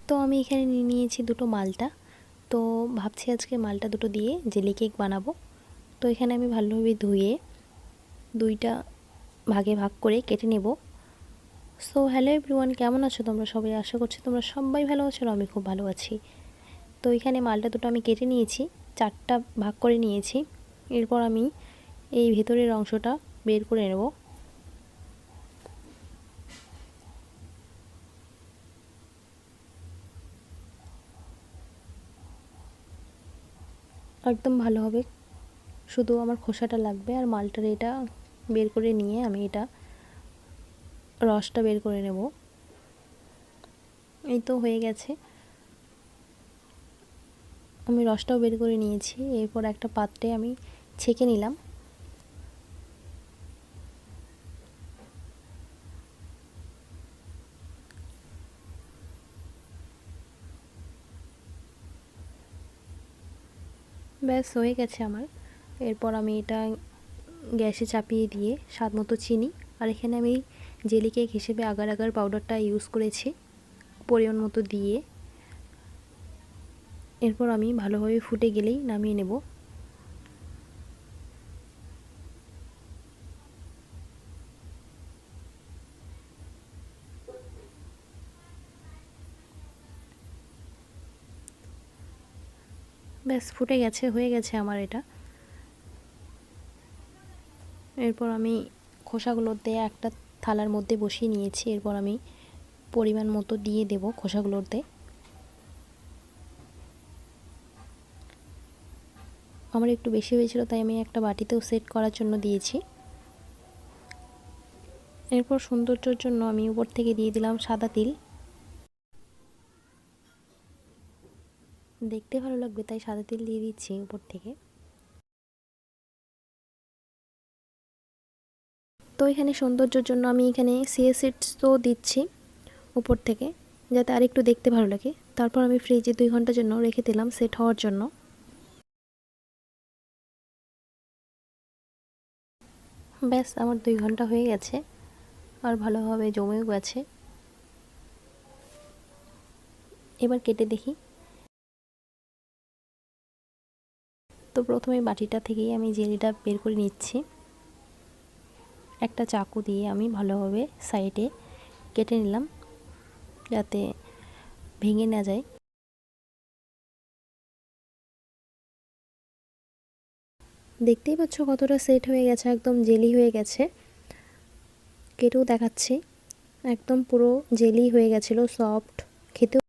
তো আমি এখানে নিয়ে নিয়েছি দুটো মালটা। তো ভাবছি আজকে মালটা দুটো দিয়ে জেলি কেক বানাবো। তো এখানে আমি ভালোভাবে ধুয়ে দুইটা ভাগে ভাগ করে কেটে নেব। সো হ্যালো এভরিওয়ান, কেমন আছো তোমরা সবাই? আশা করছি তোমরা সবাই ভালো আছো আর আমি খুব ভালো আছি। তো এখানে মালটা দুটো আমি কেটে নিয়েছি, 4টা ভাগ করে নিয়েছি। এরপর আমি এই ভেতরের অংশটা বের করে নেব। একদম ভালো হবে, শুধু আমার খোসাটা লাগবে। আর মালটার এটা বের করে নিয়ে আমি এটা রসটা বের করে নেব। এই তো হয়ে গেছে, আমি রসটাও বের করে নিয়েছি। এরপর একটা পাত্রে আমি ছেঁকে নিলাম। ব্যাস হয়ে গেছে আমার। এরপর আমি এটা গ্যাসে চাপিয়ে দিয়ে স্বাদ মতো চিনি, আর এখানে আমি জেলি কেক হিসেবে আগার আগার পাউডারটা ইউজ করেছি পরিমাণ মতো দিয়ে। এরপর আমি ভালোভাবে ফুটে গেলেই নামিয়ে নেব। ব্যাস ফুটে গেছে, হয়ে গেছে আমার এটা। এরপর আমি খোসাগুলোতে একটা থালার মধ্যে বসিয়ে নিয়েছি। এরপর আমি পরিমাণ মতো দিয়ে দেব খোসাগুলোতে। আমার একটু বেশি হয়েছিল তাই আমি একটা বাটিতেও সেট করার জন্য দিয়েছি। এরপর সৌন্দর্যের জন্য আমি উপর থেকে দিয়ে দিলাম সাদা তিল। দেখতে ভালো লাগবে তাই সাদা তিল দিয়ে দিচ্ছি উপর থেকে। তো এখানে সৌন্দর্যের জন্য আমি এখানে চিয়া সিডসও দিচ্ছি উপর থেকে, যাতে আরেকটু দেখতে ভালো লাগে। তারপর আমি ফ্রিজে 2 ঘন্টার জন্য রেখে দিলাম সেট হওয়ার জন্য। ব্যাস আমার 2 ঘন্টা হয়ে গেছে আর ভালোভাবে জমেও গেছে। এবার কেটে দেখি। তো প্রথমে বাটিটা থেকেই আমি জেলিটা বের করে নিচ্ছি। একটা চাকু দিয়ে আমি ভালোভাবে সাইডে কেটে নিলাম যাতে ভেঙে না যায়। দেখতেই পাচ্ছ কতটা সেট হয়ে গেছে, একদম জেলি হয়ে গেছে। কেটেও দেখাচ্ছি, একদম পুরো জেলি হয়ে গেছিলো, সফট, খেতেও